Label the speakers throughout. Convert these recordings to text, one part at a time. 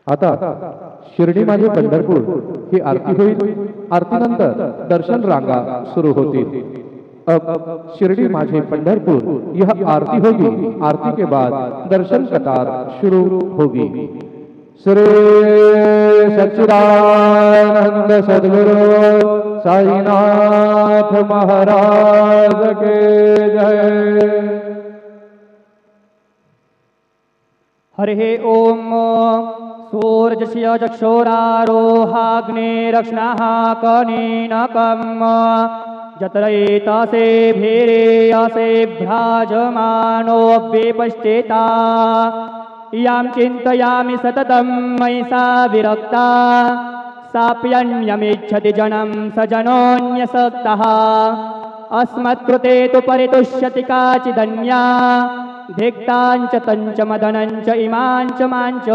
Speaker 1: आता शिर्डी माझे पंढरपूर ही आरती होईल। आरतीनंतर दर्शन रांगा सुरू होतील। अब शिरडी माझे पंढरपुर यह आरती होगी। आरती के बाद दर्शन कतार शुरू होगी। श्री सच्चिदानंद सद्गुरु साईनाथ महाराज के जय।
Speaker 2: हरि ओम। सूर्यस्य चक्षुरारोहाग्निरक्ष्णः कनीनकम् जत्रैतासे भीरेयसे भ्राजमानो व्यपश्चेता यां चिन्तयामि सततं मयि सा विरक्ता साप्यन्यमिच्छति जनं स जनोऽन्यसक्तः अस्मत्कृते तु परितुष्यति काचिदन्या धिक्ताञ्च तञ्च मदनञ्च इमाञ्च माञ्च।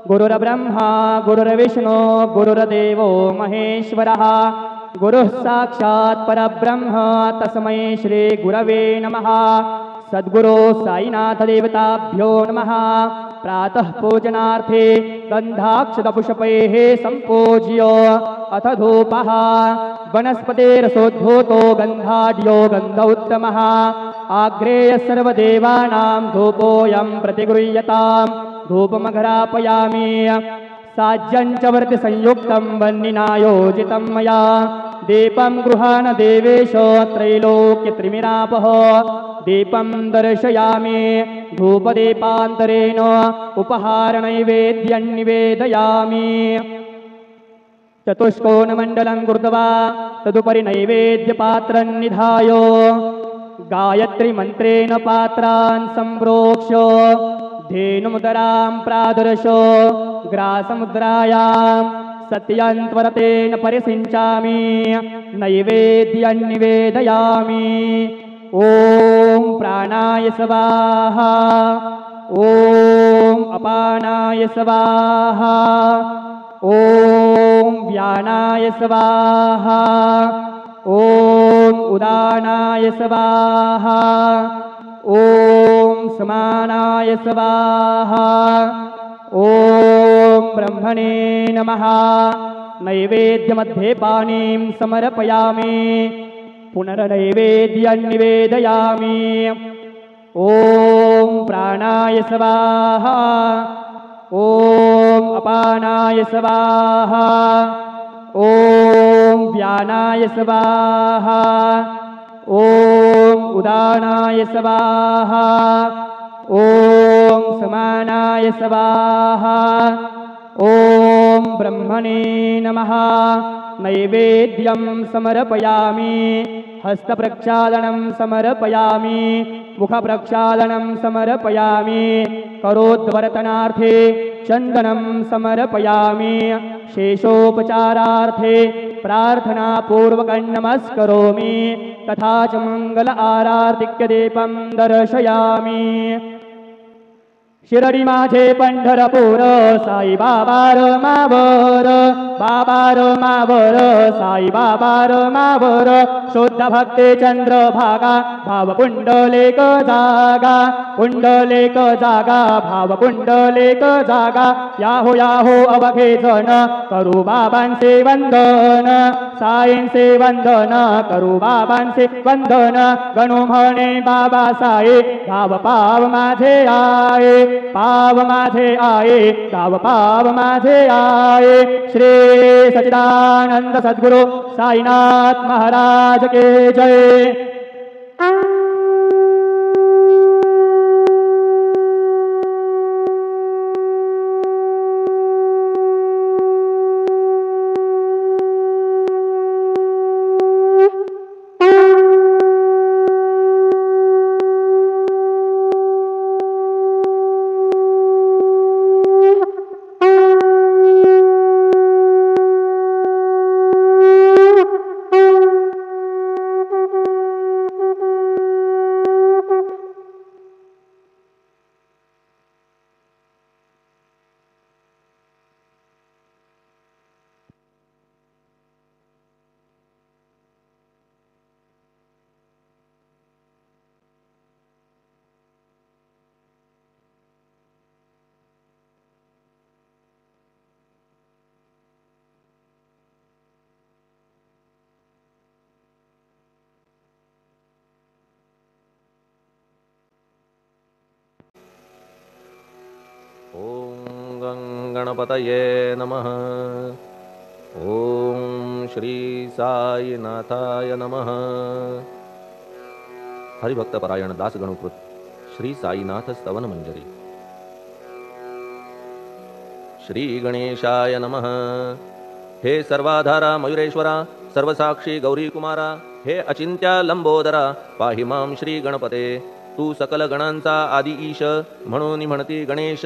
Speaker 2: गुरुर्ब्रह्मा गुरुर्विष्णु गुरुर्देवो महेश्वरः गुरुः साक्षात् परब्रह्म तस्मै श्री गुरवे नमः। सद्गुरो साईनाथ देवताभ्यो नमः। प्रातः पूजनार्थे गन्धाक्षतपुष्पैः सम्पूज्य अथ धूपः वनस्पतेरसोद्भूतो गन्धाढ्यो गन्ध उत्तमः आग्रेय सर्वदेवानां धूपोऽयं प्रतिगृह्यताम्। धूपमघरापयामि साज्यञ्च वर्ति संयुक्तं वह्निनायोजितं मया दीपं गृहाण देवेश त्रैलोक्यत्रिमिरापः दीपं दर्शयामि धूपदीपान्तरेण उपहारनैवेद्यं निवेदयामि। चतुष्कोणमण्डलं कृत्वा तदुपरि नैवेद्यपात्रं निधाय गायत्रीमन्त्रेण पात्रान् सम्प्रोक्ष्य धेनुमुदरां प्रादर्श ग्रासमुद्रायां सत्यन्त्वरतेन परिसिञ्चामि नैवेद्यं निवेदयामि। ॐ प्राणाय स्वाहा ॐ अपानाय स्वाहा ॐ व्यानाय स्वाहा ॐ उदानाय स्वाहा ॐ समानाय स्वाहा ॐ ब्रह्मणे नमः। नैवेद्यमध्ये पानीं समर्पयामि पुनर्नैवेद्यं निवेदयामि। ॐ प्राणाय स्वाहा ॐ अपानाय स्वाहा ॐ व्यानाय स्वाहा ॐ उदानाय स्वाहा ॐ समानाय स्वाहा ॐ ब्रह्मणे नमः। नैवेद्यं समर्पयामि हस्तप्रक्षालनं समर्पयामि मुखप्रक्षालनं समर्पयामि करोद्वर्तनार्थे चन्दनं समर्पयामि शेषोपचारार्थे प्रार्थनापूर्वकं नमस्करोमि तथा च मंगल आराधिक्यदीपं दर्शयामि। शिरडी माझे पंढरपूर साई बाबा मावर बाबा मावर साई बाबा मावर शुद्ध भक्ती चंद्रभागा भाव पुंडलिक जागा पुंडलिक जागा भाव पुंडलिक जागा याहो याहो अवघे जन करू बाबांचे वंदन साईंचे वंदन करू बाबांचे वंदन गणू म्हणे बाबा साई भाव पाव माझे आये पाव माझे आये गाव पाव माझे आये। श्री सच्चिदानंद सद्गुरु साईनाथ महाराज के जय।
Speaker 3: गणपतये नमः। ओम श्री साईनाथाय नमः। हरिभक्तपरायण दासगणुकृत श्री साईनाथ स्तवन मंजरी। श्री गणेशाय नमः। हे सर्वाधारा मयुरेश्वरा, सर्वसाक्षी गौरी कुमारा, हे अचिंत्या लंबोदरा, पाहि मां श्री गणपते। तू सकल गणांचा आदि ईश, म्हणून म्हणती गणेश।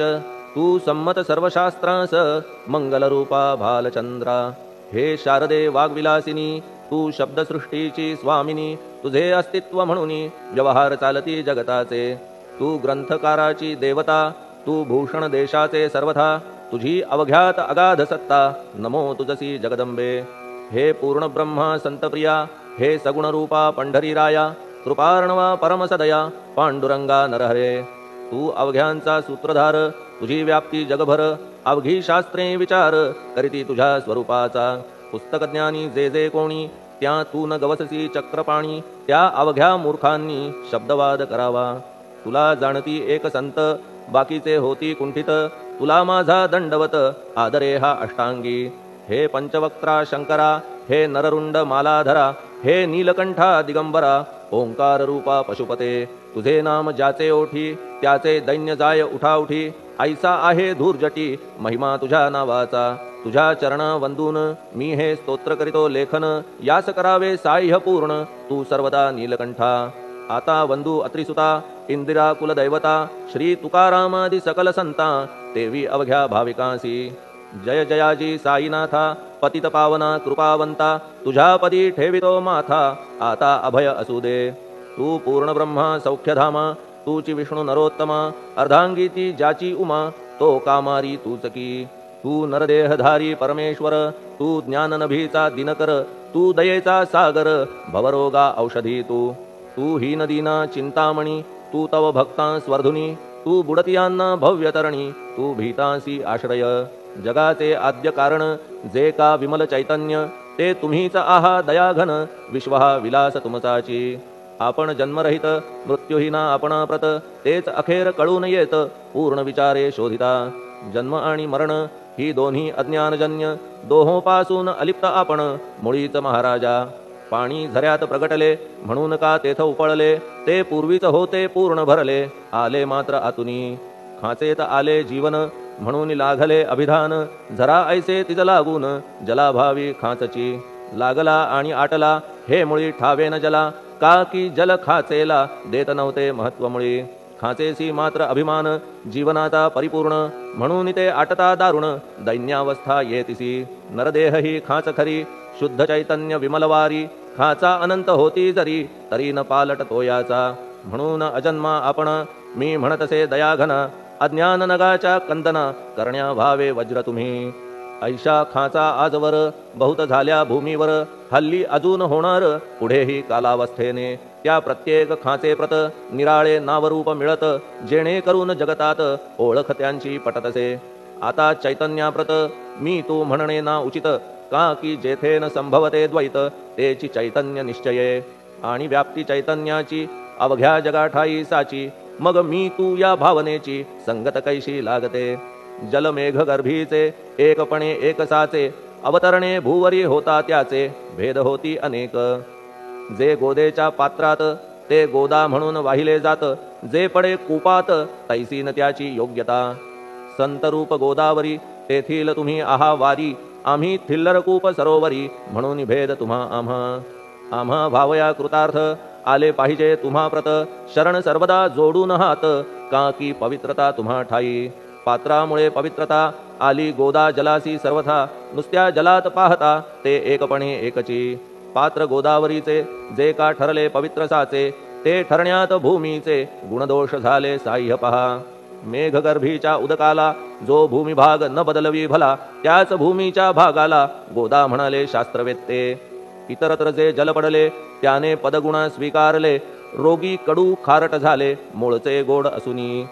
Speaker 3: तू संमत सर्वशास्त्रांस, मंगलरूपा भालचंद्रा। हे शारदे वाग्विलासिनी, तू शब्दसृष्टीची स्वामिनी। तुझे अस्तित्व म्हणून व्यवहार चालती जगताचे। तू ग्रंथकाराची देवता, तू भूषण देशाचे सर्वथा। तुझी अवघ्यात अगाध सत्ता, नमो तुझसी जगदंबे। हे पूर्ण ब्रह्मा संतप्रिया, हे सगुण रूपा पंढरीराया। कृपार्णवा परमसदया, पांडुरंगा नरहरे। तू अवघ्यांचा सूत्रधार, तुझी व्याप्ती जगभर। अवघी शास्त्रे विचार, करीती तुझ्या स्वरूपाचा। पुस्तकज्ञानी जे जे कोणी, त्या तू न गवससी चक्रपाणी। त्या अवघ्या मूर्खांनी शब्दवाद करावा। तुला जाणती एक संत, बाकीचे होती कुंठित। तुला माझा दंडवत, आदरे हा अष्टांगी। हे पंचवक्त्रा शंकरा, हे नररुंड मालाधरा। हे नीलकंठा दिगंबरा, ओंकार रूपा पशुपते। तुझे नाम ज्याचे ओठी, त्याचे दैन्य जाय उठाउठी। ऐसा आहे धूर्जटी, महिमा तुझ्या नावाचा। तुझ्या चरणा वंदून मी हे स्तोत्र करीतो लेखन। यास करावे साह्य पूर्ण, तू सर्वदा नीलकंठा। आता वंदू अत्रिसुता, इंदिरा कुलदैवता। श्री तुकारामादि सकल संता, देवी अवघ्या भाविकांसी। जय जयाजी साईनाथा, पतित पावना कृपावंता। तुझ्या पदी ठेवितो माथा, आता अभय असू दे। तू पूर्ण ब्रह्मा सौख्यधामा, तूची विष्णू नरोत्तमा। अर्धांगी ती ज्याची उमा, तो कामारी तूच की। तू नरदेहधारी परमेश्वर, तू ज्ञाननभीचा दिनकर। तू दयेचा सागर, भवरोगा औषधी तू। तू हीनदीना चिंतामणी, तू तव भक्तांस वर्धुनी। तू बुडतियांना भव्यतरणी, तू भीतांसी आश्रय। जगाचे आद्य कारण, जे का विमल चैतन्य। ते तुम्हीच आहा दयाघन, विश्व हा विलास तुमचाची। आपण जन्मरहित, मृत्यूहीना आपणाप्रत। तेच अखेर कळून येत, पूर्ण विचारे शोधिता। जन्म आणि मरण ही दोन्ही अज्ञानजन्य। दोहोपासून अलिप्त आपण, मुळीच महाराजा। पाणी झऱ्यात प्रगटले, म्हणून का तेथ उपळले। ते पूर्वीच होते पूर्ण भरले, आले मात्र आतुनी। खाचेत आले जीवन, म्हणून लागले अभिधान। झरा ऐसे तिज लागून, जलाभावी खाचची। लागला आणि आटला, हे मुळी ठावे न जला। का की जल खाचेला, देत नव्हते महत्व मुळी। खाचेसी मात्र अभिमान, जीवनाचा परिपूर्ण। म्हणून ते आटता दारुण, दैन्यावस्था येतिसी। नरदेह ही खाच खरी, शुद्ध चैतन्य विमलवारी। खाचा अनंत होती जरी, तरी न पालट तोयाचा। म्हणून अजन्मा आपण, मी म्हणतसे दयाघन। अज्ञान नगाच्या कंदना, करण्या व्हावे वज्र तुम्ही। ऐशा खाचा आजवर, बहुत झाल्या भूमीवर। हल्ली अजून होणार, पुढेही कालावस्थेने। त्या प्रत्येक खाचे प्रत, निराळे नावरूप मिळत। जेणे करून जगतात, ओळख त्यांची पटतसे। आता चैतन्याप्रत, मी तू म्हणणे ना उचित। का की जेथे न संभवते द्वैत, तेची चैतन्य निश्चये। आणि व्याप्ती चैतन्याची, अवघ्या जगाठाई साची। मग मी तू या भावनेची, संगत कैशी लागते। जलमेघ गर्भीचे, एकपणे एकसाचे। अवतरणे भूवरी होता त्याचे, भेद होती अनेक। जे गोदेच्या पात्रात, ते गोदा म्हणून वाहिले जात। जे पडे कूपात, तैसीन त्याची योग्यता। संतरूप गोदावरी, तेथील तुम्ही आहा वारी। आम्ही थिल्लर कूप सरोवरी, म्हणून भेद तुम्हा आम्हा। आम्हा भावया कृतार्थ, आले पाहिजे तुम्हा प्रत। शरण सर्वदा जोडून हात, का की पवित्रता तुम्हा ठाई। पात्रामुळे पवित्रता, आली गोदा जलासी सर्वथा। नुसत्या जलात पाहता, ते एकपणे एकची। पात्र गोदावरीचे, जे का ठरले पवित्र साचे। ते ठरण्यात भूमीचे, गुणदोष झाले साह्य पहा। मेघगर्भीच्या उदकाला, जो भूमिभाग न बदलवी भला। त्याच भूमीच्या भागाला, गोदा म्हणाले शास्त्रवेत्ते। इतरत्र जे जल पडले, त्याने पदगुणा स्वीकारले। रोगी कडू खारट झाले, मूळचे गोड असुनी।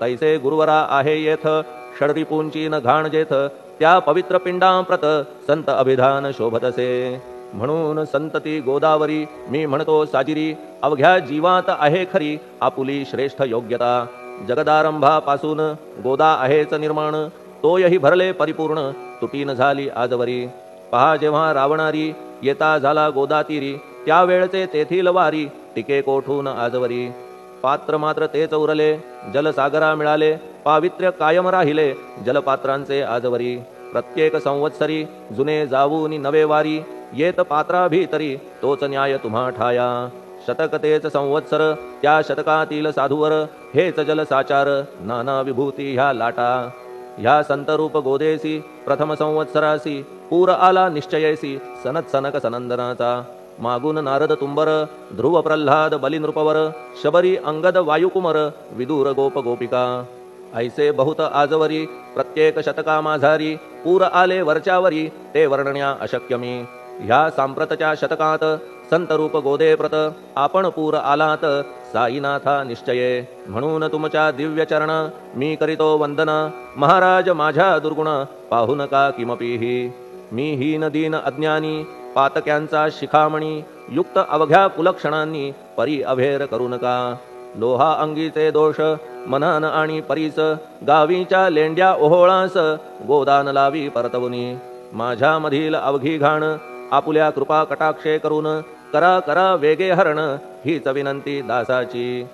Speaker 3: तैसे गुरुवरा आहे येथ, षडरिपूंची न घाण जेथ। त्या पवित्र पिंडांप्रत, संत अभिधान शोभतसे। म्हणून संतती गोदावरी, मी म्हणतो साजिरी। अवघ्या जीवात आहे खरी, आपुली श्रेष्ठ योग्यता। जगदारंभापासून गोदा आहेच निर्माण। तोयही भरले परिपूर्ण तुटीन झाली आजवरी. पहा जेव्हा रावणारी येता झाला गोदातीरी, त्यावेळचे तेथील वारी टिके कोठून आजवरी. पात्र मात्र तेच उरले जलसागरा मिळाले, पावित्र्य कायम राहिले जलपात्रांचे आजवरी. प्रत्येक संवत्सरी जुने जाऊनी नवे वारी, येत पात्रा भीतरी तोच न्याय तुम्हा ठाया. शतक तेच संवत्सर त्या शतकातील साधूवर, हेच जलसाचार नाना विभूती ह्या लाटा. ह्या संतरूप गोदेसी प्रथम संवत्सरासी, पूर आला निश्चयेसी सनत सनक सनंदनाचा. मागून नारद तुंबर ध्रुव प्रल्हाद बलिनृपवर, शबरी अंगद वायुकुमर विदूर गोप गोपिका. ऐसे बहुत आजवरी प्रत्येक शतका माझारी, पूर आले वरच्यावरी ते वर्णण्या अशक्य मी. ह्या सांप्रतच्या शतकात संतरूप गोदे प्रत, आपण पूर आलात साईनाथा निश्चये. म्हणून तुमच्या दिव्य चरण मी करीतो वंदना, महाराज माझ्या दुर्गुण पाहू नका किमपीही. मी हीन दीन अज्ञानी पातक्यांचा शिखामणी, युक्त अवघ्या कुलक्षणांनी परी अभेर करू नका. लोहा अंगीचे दोष मनान आणि परीस, गावीच्या लेंड्या ओहोळास गोदान लावी परतवुनी. माझ्या मधील अवघी घाण आपुल्या कृपा कटाक्षे करून, करा करा वेगे हरण हीच विनंती दासाची.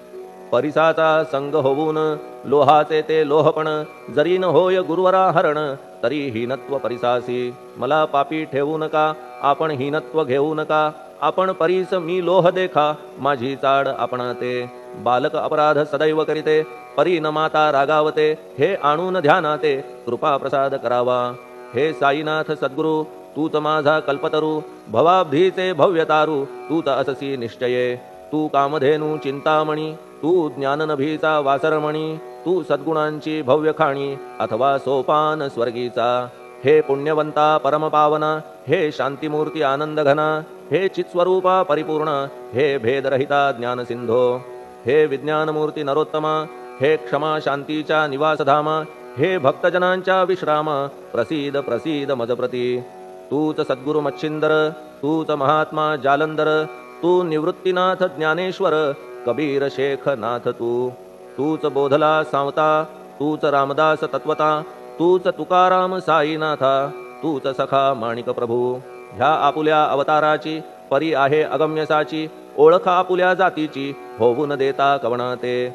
Speaker 3: परिसाचा संग होऊन लोहाचे ते लोहपण, जरी न होय गुरुवरा हरण तरी हीनत्व परिसासी. मला पापी ठेवू नका आपण हीनत्व घेऊ नका, आपण परीस मी लोह देखा माझी चाड आपणाते. बालक अपराध सदैव करीते परी न माता रागावते, हे आणून ध्यानाते कृपा प्रसाद करावा. हे साईनाथ सद्गुरु तूच माझा कल्पतरू, भवाब्धीचे भव्यतारू तूच अससी निश्चये. तू कामधेनू चिंतामणी, तू ज्ञाननभीचा वासरमणी, तू सद्गुणांची भव्य खाणी अथवा सोपान स्वर्गीचा. हे पुण्यवंता परमपावना, हे शांतिमूर्ती आनंदघना, हे चित्स्वरूपा परिपूर्ण, हे भेदरहिता ज्ञानसिंधो. हे विज्ञानमूर्ती नरोत्तमा, हे क्षमा शांतीच्या निवासधामा, हे भक्तजनांच्या विश्रामा, प्रसीद प्रसीद मजप्रती. तूच सद्गुरु मच्छिंदर, तूच महात्मा जालंधर, तू निवृत्तीनाथ ज्ञानेश्वर, कबीर शेख नाथ तू. तूच बोधला सांवता, तूच रामदास तत्वता, तूच तुकाराम साईनाथा, तूच सखा माणिक प्रभू. ह्या आपुल्या अवताराची परी आहे अगम्यसाची, ओळख आपुल्या जातीची होऊन देता कवणाते.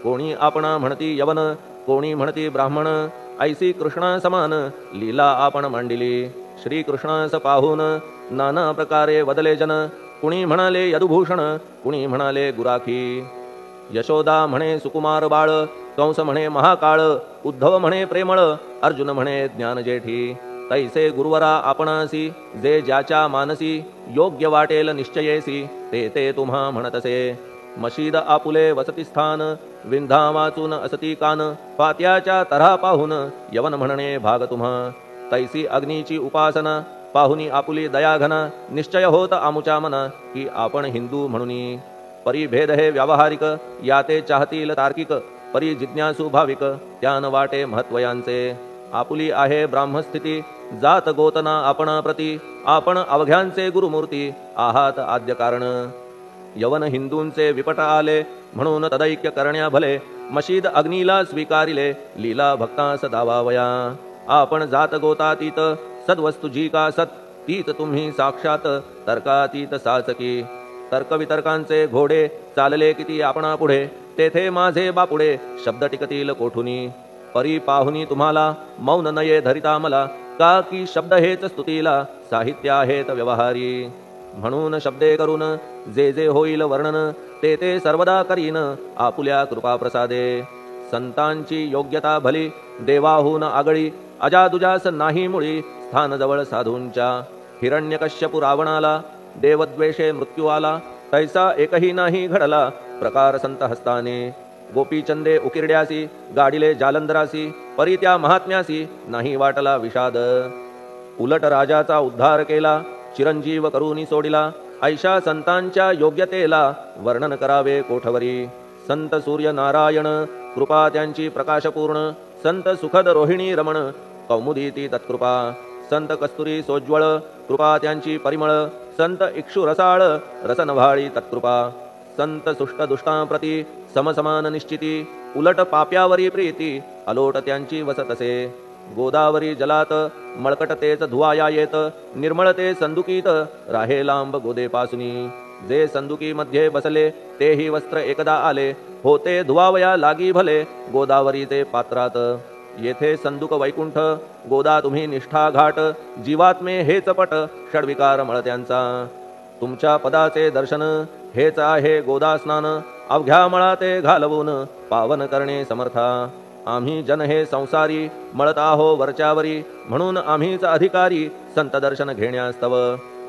Speaker 3: कोणी आपणा म्हणती यवन, कोणी म्हणती ब्राह्मण, ऐसी कृष्णा समान लीला आपण मांडिली. श्रीकृष्णास पाहून नाना प्रकारे वदले जन, कुणी म्हणाले यदुभूषण, कुणी म्हणाले गुराखी. यशोदा म्हणे सुकुमार बाळ, कंस म्हणे महाकाळ, उद्धव म्हणे प्रेमळ, अर्जुन म्हणे ज्ञानजेठी. तैसे गुरुवरा आपणासी, जे ज्याच्या मानसी योग्य वाटेल निश्चयेसी, ते ते तुम्हा म्हणतसे. मशीद आपुले वसतिस्थान, विंधा वाचून असती कान, पात्याच्या तऱ्हा पाहून यवन म्हणणे भाग तुम्हा. तैसी अग्नीची उपासना पाहुनी आपुली दयाघना, निश्चय होत आमुच्या मना की आपण हिंदू म्हणूनी. परी भेद हे व्यावहारिक, याते चाहतील तार्किक, परी जिज्ञासू भाविक त्यान वाटे महत्वयांचे. आपुली आहे ब्राह्मस्थिती, जात गोतना आपणा प्रती, आपण अवघ्यांचे गुरुमूर्ती आहात आद्य कारण. यवन हिंदूंचे विपट आले म्हणून तदैक्य करण्या भले, मशीद अग्नीला स्वीकारिले लीला भक्तास दावावया. आपण जात गोतातीत, सद्वस्तु जी का सत, तीत तुम्ही साक्षात तर्कातीत साचकी. तर्कवितर्कांचे घोडे चालले किती आपणा पुढे, तेथे माझे बापुडे शब्द टिकतील कोठुनी. परी पाहुनी तुम्हाला मौन नये धरिता मला, का की शब्द हेच स्तुतीला साहित्य आहेत व्यवहारी. म्हणून शब्दे करून जे जे होईल वर्णन, ते ते सर्वदा करीन आपुल्या कृपा प्रसादे. संतांची योग्यता भली देवाहून आगळी, अजादुजास नाही मुळी स्थान जवळ साधूंच्या. हिरण्यकश्यपु रावणाला देवद्वेषे मृत्यू आला, तैसा एकही नाही घडला प्रकार संत हस्ताने. गोपीचंदे उकिरड्यासी, गाडिले जालंधरासी, परी त्या महात्म्यासी नाही वाटला विषाद. उलट राजाचा उद्धार केला, चिरंजीव करूनी सोडिला, ऐशा संतांच्या योग्यतेला वर्णन करावे कोठवरी. संत सूर्य नारायण कृपा त्यांची प्रकाशपूर्ण, संत सुखद रोहिणी रमण कौमुदीती तत्कृपा. संत कस्तुरी सोज्वळ कृपा त्यांची परिमळ, संत इक्षु रसाळ रसनभाळी तत्कृपा. संत सुष्ट दुष्टांप्रती समसमान निश्चिती, उलट पाप्यावरी प्रीती अलोट त्यांची वसतसे. गोदावरी जलात मळकट तेच धुवाया येत निर्मळ ते संदुकीत राहे लांब गोदेपासुनी जे संदुकी मध्ये बसले तेही वस्त्र एकदा आले होते धुवावया लागी भले गोदावरीचे पात्रात येथे संदुक वैकुंठ गोदा तुम्ही निष्ठा घाट जीवात्मे हेच पट षडविकार मळत्यांचा तुमच्या पदाचे दर्शन हेच आहे गोदा स्नान अवघ्या मळाते घालवून पावन करणे समर्था आम्ही जन हे संसारी मळत आहो वरच्यावरी म्हणून आम्हीच अधिकारी संत दर्शन घेण्यास्तव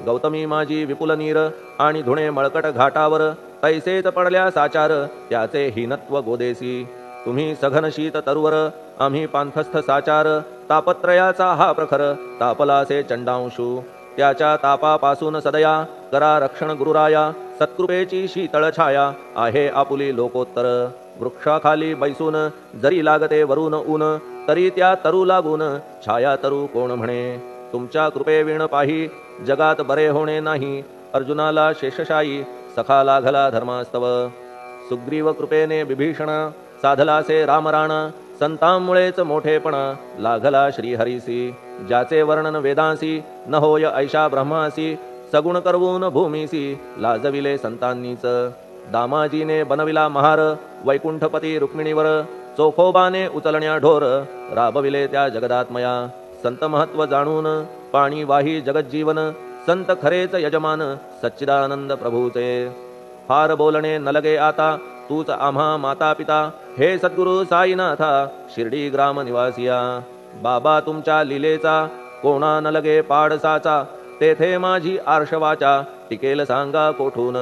Speaker 3: गौतमी माझी विपुल नीर आणि धुणे मळकट घाटावर तैसेच पडल्या साचार त्याचे हीनत्व गोदेसी तुम्ही सघन शीत तरुवर आम्ही पांथस्थ साचार तापत्रयाचा हा प्रखर तापलासे चंडांशू त्याच्या तापापासून सदया करा रक्षण गुरुराया सत्कृपेची शीतळ छाया आहे आपुली लोकोत्तर वृक्षाखाली बैसून जरी लागते वरून ऊन तरी त्या तरू लागून छाया तरू कोण म्हणे तुमच्या कृपेविण पाही जगात बरे होणे नाही अर्जुनाला शेषशायी सखा लागला धर्मास्तव सुग्रीव कृपेने विभीषण साधलासे रामराण संतांमुळेच मोठेपणा लागला श्रीहरीसी ज्याचे वर्णन वेदांसी न होय ऐशा ब्रह्मासी सगुण करवून भूमीसी लाजविले संतांनीच दामाजीने बनविला महार वैकुंठपती रुक्मिणीवर चोखोबाने उचलण्या ढोर राबविले त्या जगदात्मया संत महत्व जाणून पाणी वाही जगज्जीवन संत खरेच यजमान सच्चिदानंद प्रभूचे फार बोलणे न लगे आता तूच आम्हा माता पिता हे सद्गुरु साईनाथा शिर्डी ग्राम निवासिया बाबा तुमच्या लीलेचा कोणा न लगे पाडसाचा तेथे माझी आर्षवाचा टिकेल सांगा कोठून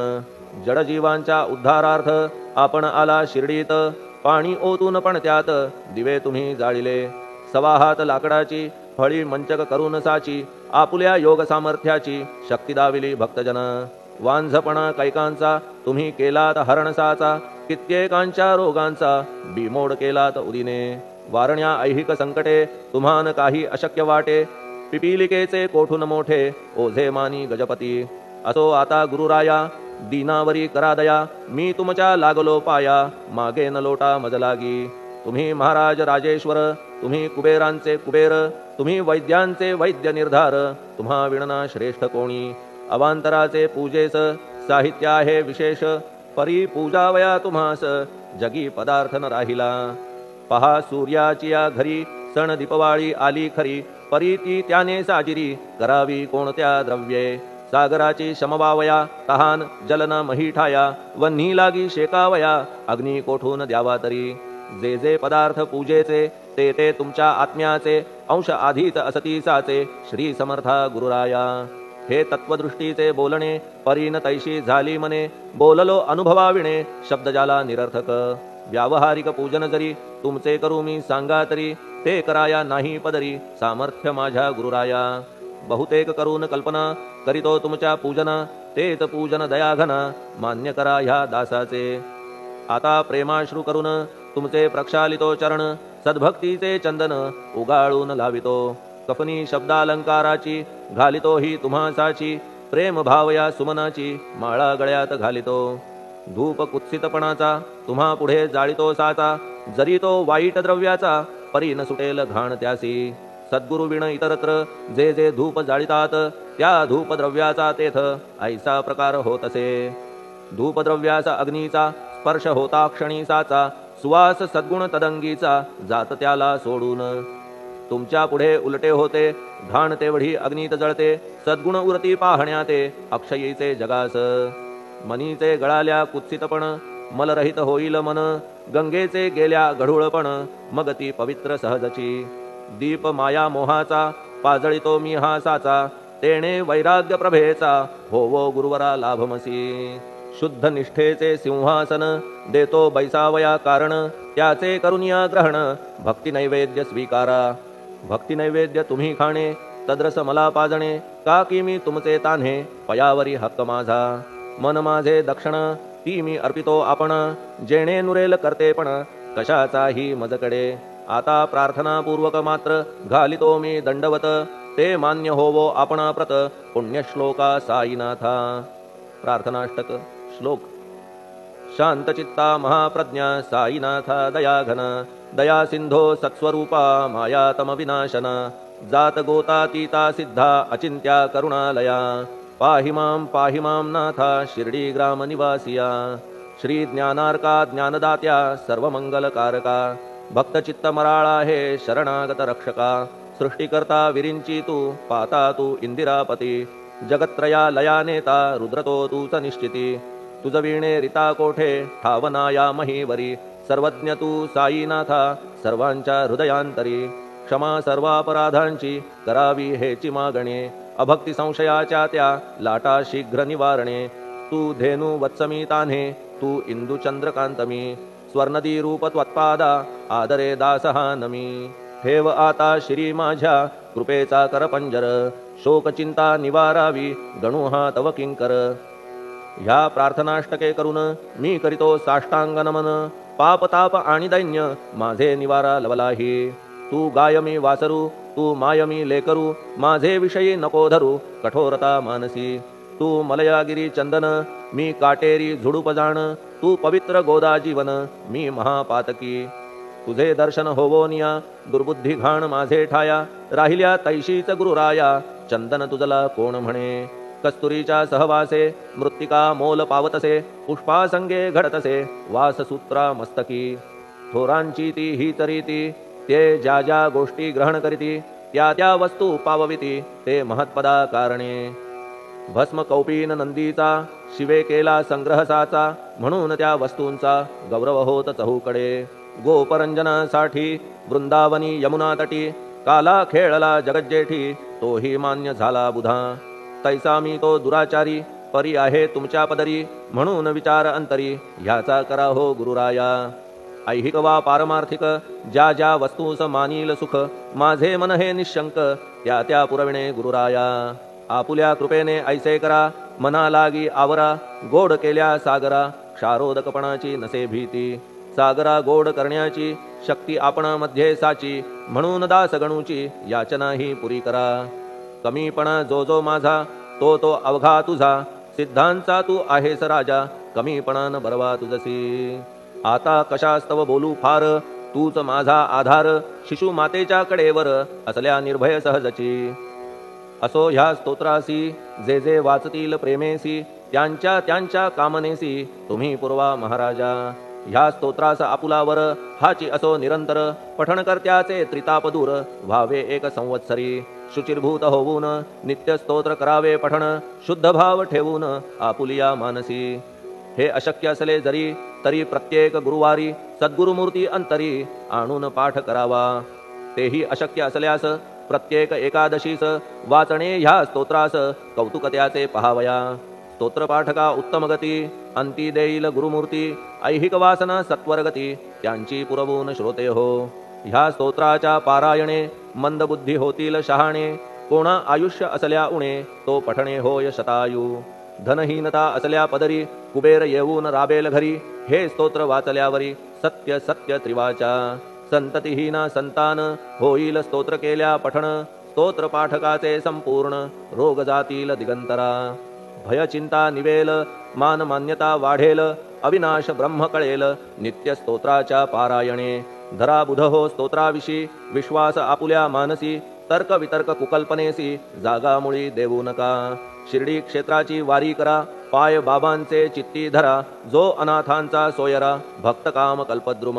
Speaker 3: जडजीवांच्या उद्धारार्थ आपण आला शिर्डीत पाणी ओतून पण त्यात दिवे तुम्ही जाळिले सवा हात लाकडाची फळी मंचक करून साची आपुल्या योग सामर्थ्याची शक्ती दाविली भक्तजन वांझपणा कैकांचा तुम्ही केलात हरणसाचा कित्येकांच्या रोगांचा बिमोड केलात उदिने वारण्या ऐहिक संकटे तुम्हान काही अशक्य वाटे पिपीलिकेचे कोठून मोठे ओझे मानी गजपती असो आता गुरुराया दीनावरी करा दया मी तुमच्या लागलो पाया मागे न लोटा मजलागी तुम्ही महाराज राजेश्वर तुम्ही कुबेरांचे कुबेर तुम्ही वैद्यांचे वैद्य निर्धार तुम्हा विणना श्रेष्ठ कोणी अवांतराचे पूजेस साहित्य आहे विशेष परी पूजावया तुम्हास जगी पदार्थ न राहिला पहा सूर्याची या घरी सण दीपवाळी आली खरी परी ती त्याने साजिरी करावी कोणत्या द्रव्ये सागराची शमवावया तहान जलन महीठाया वन्ही लागी शेकावया अग्नी कोठून द्यावा तरी जे जे पदार्थ पूजेचे ते ते तुमच्या आत्म्याचे अंश आधीच असतीसाचे श्री समर्था गुरुराया हे तत्वदृष्टीचे बोलणे परीन तैशी झाली मने बोललो अनुभवाविणे शब्द जाला निरर्थक व्यावहारिक पूजन जरी तुमचे करू मी सांगा तरी ते कराया नाही पदरी सामर्थ्य माझ्या गुरुराया बहुतेक करून कल्पना करीतो तुमच्या पूजन तेच पूजन दयाघन मान्य करा ह्या दासाचे आता प्रेमाश्रू करून तुमचे प्रक्षालितो चरण सद्भक्तीचे चंदन उगाळून लावितो कफनी शब्दालंकाराची घालितो ही तुम्हासाची प्रेम भावया सुमनाची माळा गळ्यात घालितो धूप कुत्सितपणाचा तुम्हा पुढे जाळितो साचा जरी तो वाईट द्रव्याचा परी न सुटेल घाण त्यासी सद्गुरु विण इतरत्र जे जे धूप जाळितात त्या धूप द्रव्याचा तेथ ऐसा प्रकार होत असे धूप द्रव्याचा अग्नीचा स्पर्श होता क्षणी साचा सुवास सद्गुण तदंगीचा जात त्याला सोडून तुमच्या पुढे उलटे होते घाण तेवढी अग्नीत जळते सद्गुण उरती पाहण्या ते अक्षयीचे जगास मनीचे गळाल्या कुत्सितपण मलरहित होईल मन गंगेचे गेल्या गढूळपण मग ती पवित्र सहजची दीप माया मोहाचा पाजळितो मी हा साचा तेणे वैराग्य प्रभेचा होवो गुरुवरा लाभमसी शुद्ध निष्ठेचे सिंहासन देतो बैसावया कारण त्याचे करुनिया ग्रहण भक्ती नैवेद्य स्वीकारा भक्ती नैवेद्य तुम्ही खाणे तद्रस मला पाजणे का की मी तुमचे तान्हे पयावरी हक्क माझा मन माझे दक्षिण ती मी अर्पितो आपण जेणे नुरेल करतेपण कशाचाही मजकडे आता प्रार्थनापूर्वक मात्र घालितो मी दंडवत ते मान्य होवो आपण प्रत पुण्यश्लोका साईनाथा प्रार्थनाष्टक श्लोक शांतचित्ता महाप्रज्ञा साईनाथा दयाघन दया सिंधो सत्स्वरूपा मायातम विनाशना जात गोतातीता सिद्धा अचिंत्या करुणालया पाहि मां नाथा शिर्डी ग्राम निवासिया श्री ज्ञानार्का ज्ञानदात्या सर्वमंगलकारका भक्तचित्त मराळा हे शरणागत रक्षका सृष्टिकर्ता विरिंची तू पाता तू इंदिरापती जगत्त्रया लया नेता रुद्रतो तूच निश्चिती तुझ वीणे रिता कोठे ठावनाया महीवरी सर्वज्ञ तू साईनाथा सर्वांच्या हृदयांतरी क्षमा सर्वापराधांची करावी हेची मागणे अभक्ती संशयाच्या त्या लाटा शीघ्र निवारणे तू धेनू वत्समी तान्हे तू इंदू चंद्रकांतमी स्वर्णदी रूप त्वत्पादा आदरे दासहा नमी ठेव आता श्री माझ्या कृपेचा करपंजर शोकचिंता निवारावी गणू हा तव किंकर ह्या प्रार्थनाष्टके करून मी करीतो साष्टांग नमन पाप ताप आणि दैन्य माझे निवारा लवलाही तू गायमी वासरू तू मायमी लेकरू माझे विषयी नको धरू कठोरता मानसी तू मलयागिरी चंदन मी काटेरी झुडूप जाण तू पवित्र गोदा जीवन मी महापातकी तुझे दर्शन होवोनिया दुर्बुद्धी घाण माझे ठाया राहिल्या तैशीच गुरुराया चंदन तुझला कोण म्हणे कस्तुरीच्या सहवासे मृत्तिका मोल पावतसे पुष्पासंगे घडतसे वाससूत्रा मस्तकी थोरांची ती ही तरीती ते ज्या ज्या गोष्टी ग्रहण करीती त्या त्या वस्तू पावविती ते महत्पदा कारणे भस्म कौपीन नंदीचा शिवे केला संग्रहसाचा म्हणून त्या वस्तूंचा गौरव होत चहूकडे गोपरंजनासाठी वृंदावनी यमुना तटी काला खेळला जगज्जेठी तोही मान्य झाला बुधा तैसा मी तो दुराचारी परी आहे तुमच्या पदरी म्हणून विचार अंतरी ह्याचा करा हो गुरुराया ऐहिक वा पारमार्थिक ज्या ज्या वस्तूस मानील सुख माझे मन हे निशंक त्या त्या पुरविणे गुरुराया आपुल्या कृपेने ऐसे करा मना लागी आवरा गोड केल्या सागरा क्षारोदकपणाची नसे भीती सागरा गोड करण्याची शक्ती आपणामध्ये साची म्हणून दास गणूची याचना ही पुरी करा कमीपणा जो जो माझा तो तो अवघा तुझा सिद्धांचा तू आहेस राजा कमीपणान बरवा तुझसी आता कशास्तव बोलू फार तूच माझा आधार शिशु मातेच्या कडेवर असल्या निर्भय सहजची असो ह्या स्तोत्रासी जे जे वाचतील प्रेमेसी त्यांच्या त्यांच्या कामनेसी तुम्ही पुरवा महाराजा ह्या स्तोत्रास आपुलावर हाची असो निरंतर पठण करत्याचे त्रितापदूर व्हावे एक संवत्सरी शुचिर्भूत होऊन नित्य स्तोत्र करावे पठण शुद्ध भाव ठेवून आपुलिया मानसी हे अशक्य असले जरी तरी प्रत्येक गुरुवारी सद्गुरुमूर्ती अंतरी आणून पाठ करावा तेही अशक्य असल्यास प्रत्येक एकादशीस वाचणे ह्या स्तोत्रास कौतुकत्याचे पहावया स्तोत्रपाठका उत्तम गती अंती देईल गुरुमूर्ती ऐहिक वासना सत्वरगती त्यांची पुरवून श्रोते हो ह्या स्तोत्राच्या पारायणे मंदबुद्धी होतील शहाणे कोणा आयुष्य असल्या उणे तो पठणे होय शतायू धनहीनता असल्या पदरी कुबेर येऊन राबेल घरी हे स्तोत्र वाचल्यावरी सत्य सत्य त्रिवाचा संततिहीना संतान होईल स्तोत्र केल्या पठण स्तोत्र पाठकाचे संपूर्ण रोग जातील दिगंतरा भय चिंता निवेल मान मान्यता वाढेल अविनाश ब्रह्म कळेल नित्य स्तोत्राच्या पारायणे धरा बुध हो स्तोत्राविषयी विश्वास आपुल्या मानसी तर्क वितर्क कुकल्पनेसी जागा मुळी देऊ नका शिर्डी क्षेत्राची वारी करा पाय बाबांचे चित्ती धरा जो अनाथांचा सोयरा भक्त काम कल्पद्रुम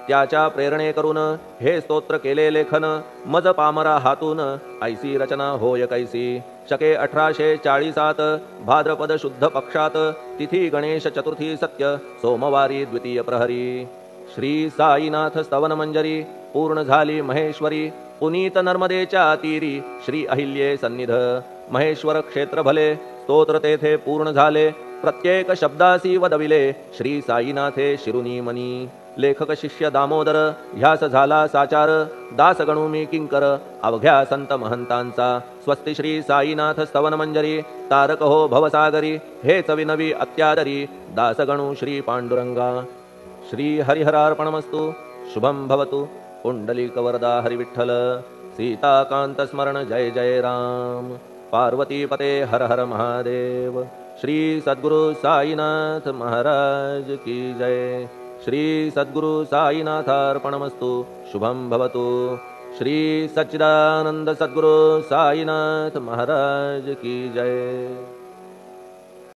Speaker 3: त्याच्या प्रेरणे करून हे स्तोत्र केले लेखन मज पामरा हातून ऐसी रचना होय कैसी शके 1840 भाद्रपद शुद्ध पक्षात तिथी गणेश चतुर्थी सत्य सोमवारी द्वितीय प्रहरी श्री साईनाथ स्तवन मंजरी पूर्ण झाली महेश्वरी पुनीत नर्मदेच्या तीरी श्री अहिल्ये सन्निध महेश्वर क्षेत्र भले स्तोत्र तेथे पूर्ण झाले प्रत्येक शब्दासी वदविले श्री साईनाथे शिरुनी मनी लेखक शिष्य दामोदर ह्यास झाला साचार दास गणू मी किंकर अवघ्या संत महंतांचा स्वस्ति श्री साईनाथ स्तवन मंजरी तारक हो भवसागरी हेच विनवी अत्यादरी दास गणू श्री पांडुरंगा श्री हरिहरार्पणमस्तु शुभम भवतु पुंडलिक वरदा हरिविठ्ठल सीताकांत स्मरण जय जय राम पार्वती पते हर हर महादेव श्री सद्गुरु साईनाथ महाराज की जय। श्री सद्गुरु साईनाथार्पणमस्तु। शुभम भवतु। श्री सच्चिदानंद सद्गुरु साईनाथ महाराज की जय।